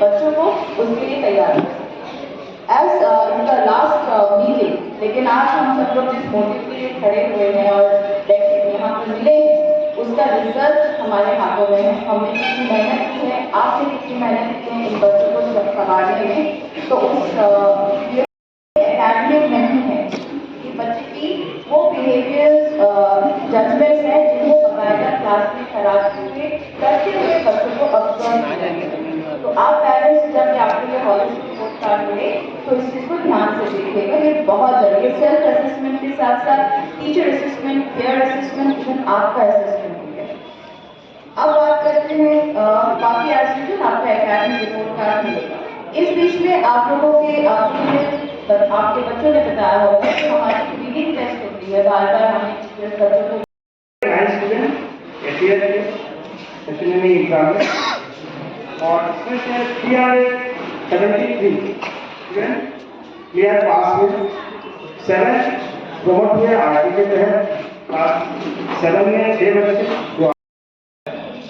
बच्चों को उसके लिए तैयार करें। As in the last meeting, लेकिन आज हम सब लोग जिस मोटिव के लिए खड़े हुए हैं और यहाँ पर मिले हैं, उसका रिजल्ट हमारे हाथों में है। हमने कितनी मेहनत की है, आपने कितनी मेहनत की है इन बच्चों को संभालने में, तो उस एकेडमिक नहीं है कि बच्चे की वो बिहेवियर जजमेंट्स हैं जिनको बकायदा क्लास में करते हुए बच्चों को ऑब्जर्व करेंगे। तो आप पेरेंट्स जब आपके लिए हॉलिस्टिक रिपोर्ट कार्ड मिले तो इस चीज़ को ध्यान से देखिएगा, ये बहुत जरूरी है। सेल्फ असेसमेंट के साथ साथ teacher assessment, pair assessment, even आपका असेसमेंट भी है। अब बात करते हैं बाकी एज आपका एकेडमिक रिपोर्ट कार्ड मिलेगा। इस बीच में आप लोगों के आपके बच्चों ने बताया होगा कि हमारी रीडिंग टेस्ट होती है, बार बार हमें बच्चों को एग्जाम में, और इसमें से 373 क्लियर पास में, 7 प्रमोट हुए आरटी के तहत, क्लास 7 में 6 बच्चे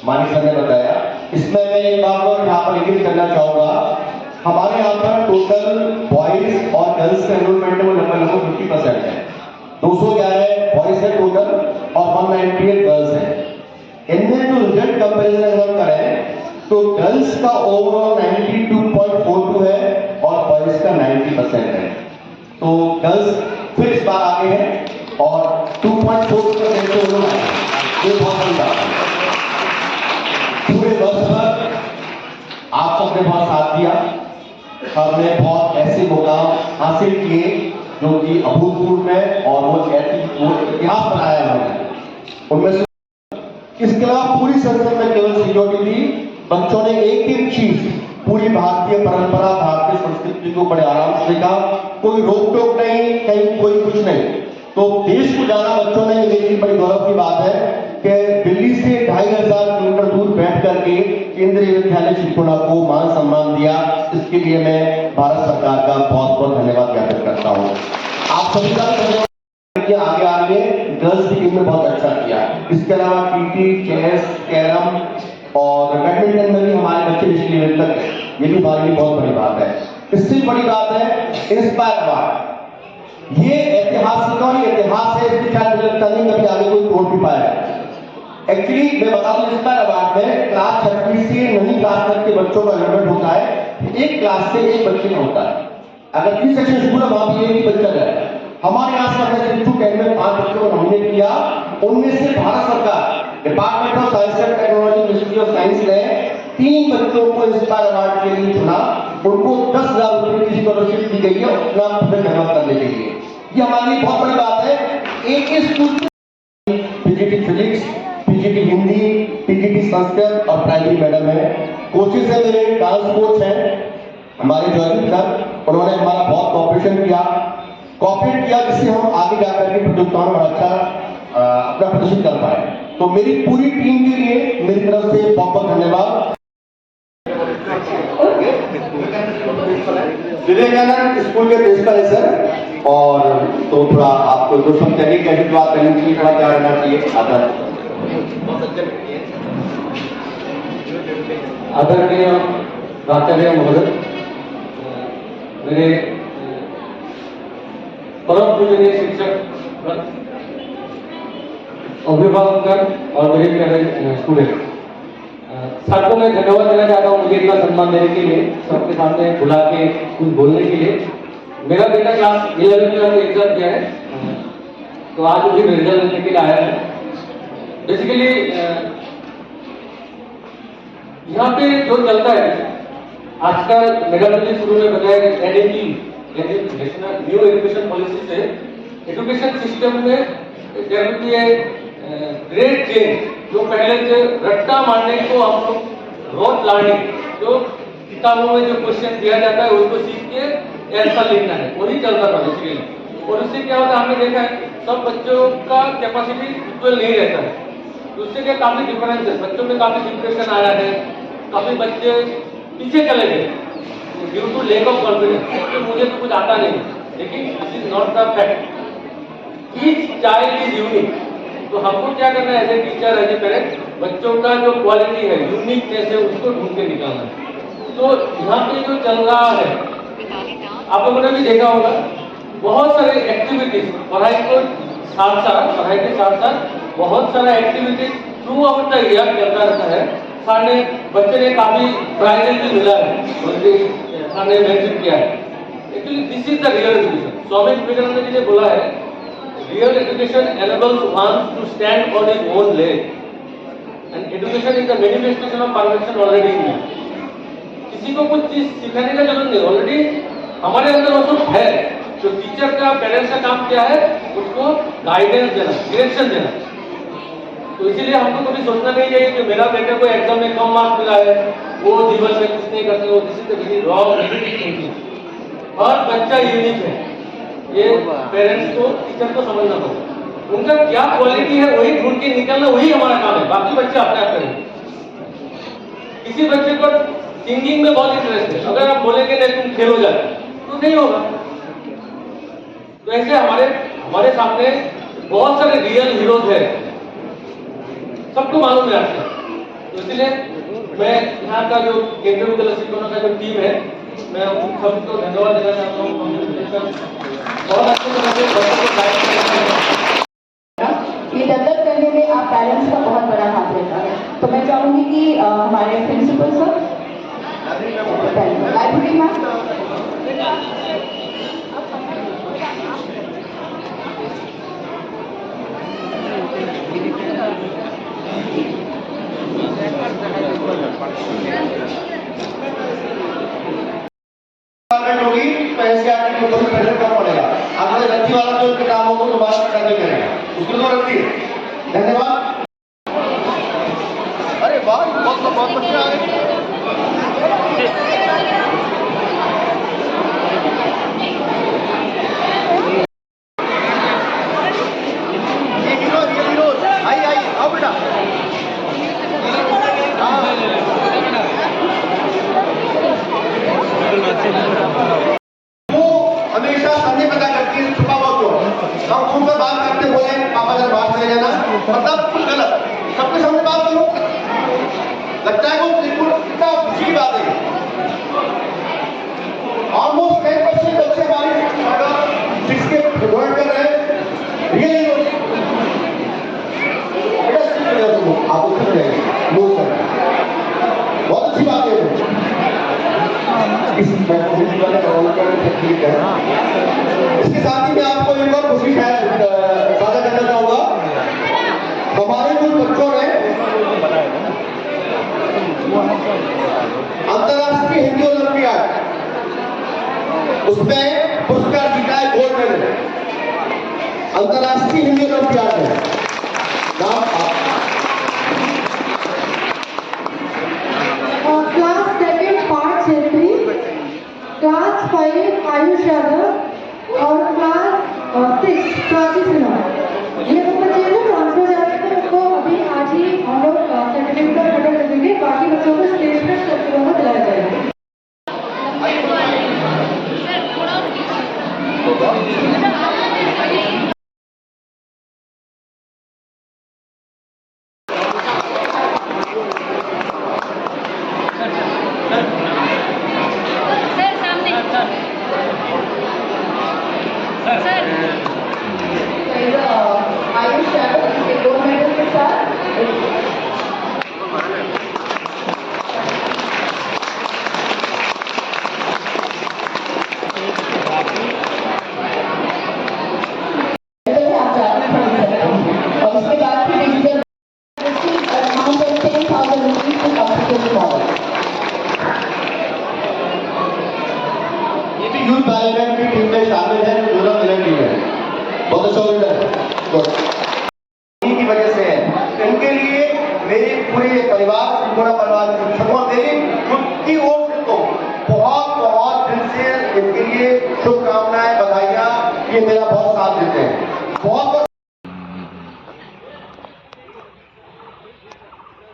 मानी सर ने बताया। इसमें मैं एक बात और यहाँ पर इंगित करना चाहूँगा, हमारे यहाँ पर टोटल बॉयज और गर्ल्स का एनरोलमेंट है वो लगभग 50% है। 211 बॉयज है टोटल और 198 गर्ल्स है। इनमें जो रिजल्ट कंपेरिजन अगर करें तो गर्ल्स का ओवरऑल 92.42 है और बॉयज का 90% है। तो गर्ल्स फिर इस बार आगे है और 2.4% से लोग आए, ये बहुत बड़ी बात है। पूरे वर्ष भर आप सबने बहुत साथ दिया, हमने बहुत ऐसे मुकाम हासिल किए जो कि अभूतपूर्व है और वो इतिहास बनाया हमने। उनमें से इसके अलावा पूरी संसद में केवल सिक्योरिटी थी, बच्चों ने एक चीज पूरी भारतीय परंपरा, भारतीय संस्कृति को बड़े आराम से देखा, कोई रोक टोक नहीं, कहीं कोई कुछ नहीं। तो देश को जाना बच्चों ने, मेरी बड़ी गौरव की बात है कि दिल्ली से 2500 किलोमीटर दूर बैठ करके केंद्रीय विद्यालय शिक्षकों को मान सम्मान दिया। इसके लिए मैं भारत सरकार का बहुत बहुत धन्यवाद ज्ञापित करता हूँ। आप सभी का आगे आगे गर्ल्स की टीम में बहुत अच्छा किया। इसके अलावा टीटी, चेस, कैरम और बैडमिंटन में भी हमारे बच्चे डिस्ट्रिक्ट लेवल तक है, ये भी हमारे लिए बहुत बड़ी बात है। इससे बड़ी बात है इंस्पायर अवार्ड, ये ऐतिहासिक और इतिहास है, इसके शायद मुझे लगता नहीं कभी आगे कोई तोड़ भी पाया। एक्चुअली मैं बता दूं, इंस्पायर अवार्ड में क्लास 6वीं से 9वीं क्लास तक के बच्चों का एनरोलमेंट होता है। एक क्लास से एक बच्चे का होता है। अगर 3 सेक्शन स्कूल है वहां भी एक ही बच्चा जाए। हमारे यहाँ से में 5 बच्चों को नॉमिनेट किया, उनमें से भारत सरकार department of science and technology, ministry of science ने 3 बच्चों को इंस्पायर अवार्ड के लिए चुना। उनको 10,000 रुपए की स्कॉलरशिप दी गई है अपना डेवलप करने के लिए। ये हमारे लिए बहुत बड़ी बात है। एक ही school PGT physics, PGT Hindi, PGT Sanskrit और प्राइमरी मैडम है। कोचेस है, मेरे डांस कोच हैं हमारे जॉयदीप सर, उन्होंने हमारा बहुत कॉपरेट किया जिससे हम आगे जाकर के प्रतियोगिताओं में अच्छा अपना प्रदर्शन कर पाए। तो मेरी पूरी टीम के लिए मेरी तरफ से बहुत बहुत धन्यवाद। विवेकानंद स्कूल के प्रिंसिपल है सर, और तो थोड़ा आपको जो सब कैसे बात करनी चाहिए, थोड़ा क्या रहना चाहिए। आदरणीय प्राचार्य महोदय, मेरे परम पूजनीय शिक्षक, अभिभावक और मेरे प्यारे स्टूडेंट, सर को मैं धन्यवाद देना चाहता हूँ मुझे इतना सम्मान देने के लिए, सबके सामने बुला के कुछ बोलने के लिए। मेरा बेटा क्लास 11वीं का एग्जाम दिया है, तो आज मुझे रिजल्ट लेने के लिए आया है। बेसिकली यहाँ पे जो चलता है आजकल, मेरा शुरू में बताया NEP, national new education policy से एजुकेशन सिस्टम में ग्रेट चेंज, जो पहले से रट्टा मारने को हम लोग रोज लर्निंग, जो किताबों में जो क्वेश्चन दिया जाता है उसको सीख के आंसर लिखना है, वही चलता था बेसिकली। और उससे क्या होता है, हमने देखा है सब बच्चों का कैपेसिटी इक्वल नहीं रहता है। उससे क्या काफी डिफरेंस है, बच्चों में काफी डिप्रेशन आया है, काफी बच्चे पीछे चले गए due to lack of confidence, क्योंकि मुझे तो कुछ आता नहीं। लेकिन this is not the fact, each child is unique. तो हमको क्या करना है as a teacher, as a parent, बच्चों का जो क्वालिटी है, यूनिकनेस है, उसको ढूंढ के निकालना है। तो यहाँ पे जो चल रहा है, आप लोगों ने भी देखा होगा, बहुत सारे एक्टिविटीज पढ़ाई के साथ साथ बहुत सारा activities through out the year चलता रहता है। सारे बच्चे ने काफी प्राइजेस भी मिला है, सारे मेंशन किया है। Actually this is the real education. Swami Vivekananda ji ने बोला है, real education enables one to stand on his own leg and education is the manifestation of perfection already in you। किसी को कुछ चीज सिखाने का जरूरत नहीं, ऑलरेडी हमारे अंदर वो सब है। तो टीचर का, पेरेंट्स का काम क्या है, उसको गाइडेंस देना, डायरेक्शन देना। तो इसीलिए हमको कभी सोचना नहीं चाहिए कि मेरा बेटा को एग्जाम में कम मार्क्स मिला है, वो जीवन में कुछ नहीं कर सकता। This is the very wrong negative thinking. हर बच्चा यूनिक है, ये पेरेंट्स को, टीचर को समझना पड़ेगा। उनका क्या क्वालिटी है वही ढूंढ के निकालना, वही हमारा काम है। बाकी बच्चे अपने आप करेंगे। किसी बच्चे को सिंगिंग में बहुत इंटरेस्ट है, अगर आप बोलेंगे नहीं तुम खेलो जाए तो नहीं होगा। तो ऐसे हमारे सामने बहुत सारे रियल हीरोज है, सबको मालूम है आपसे। तो इसलिए मैं यहाँ का जो केंद्रीय विद्यालय शिक्षकों का जो टीम है, मैं उन सबको धन्यवाद देना चाहता हूँ। बहुत अच्छे तरह से बच्चों को गाइड करते हैं। ये डेवलप करने में आप पेरेंट्स का बहुत बड़ा हाथ रहता है। तो मैं चाहूंगी कि हमारे प्रिंसिपल सर, लाइब्रेरी मैम, होगी तो ऐसे आदमी को थोड़ी प्रेशर कम पड़ेगा। अगर रद्दी वाला जो उनके काम होगा तो बात करने करेगा, उसको तो रद्दी है। धन्यवाद। अरे वाह, बहुत बच्चे आ गए। आई आओ बेटा। हमेशा संजय पता करती है छुपा हुआ क्यों। हम खुलकर बात करते बोले पापा जरा बात नहीं जाना, मतलब कुछ गलत, सबके सामने बात करो। लगता है वो बिल्कुल कितना खुशी की बात है। ऑलमोस्ट 10% बच्चे हमारे 6 के ज्वाइन कर रहे हैं। रियली आप उत्तर रहेंगे, बहुत अच्छी बात है। इसके साथ ही मैं आपको एक और खुशी साझा करना चाहूंगा। हमारे कुछ बच्चों ने अंतर्राष्ट्रीय हिंदी ओलंपियाड, उसमें पुरस्कार जीता है, गोल्ड मेडल। अंतर्राष्ट्रीय हिंदी ओलंपियाड में क्लास 2 पार्थ छेत्री, क्लास 5 आयुष यादव और क्लास 6 प्राची सिन्हा। ये वो बच्चे हैं जो ट्रांसफर जाते हैं, उनको अभी आज ही हम लोग सर्टिफिकेट का फोटो कर देंगे। बाकी बच्चों को स्टेज पर सर्टिफिकेट में दिलाया जाएगा। आयुष यादव के गोल्ड मेडल के साथ आप जाकर खरीद सकते हैं। और उसके बाद फिर digital amount of 10,000 rupees to computer model. ये भी यूथ पार्लियामेंट की टीम में शामिल है, जो दोनों मिलन टीम है। बहुत अच्छा लीडर है, की वजह से है। इनके लिए मेरे पूरे परिवार, पूरा परिवार शिक्षकों, मेरी खुद की ओर से तो बहुत बहुत दिल से इनके लिए शुभकामनाएं, बधाइयां। ये मेरा बहुत साथ देते हैं। बहुत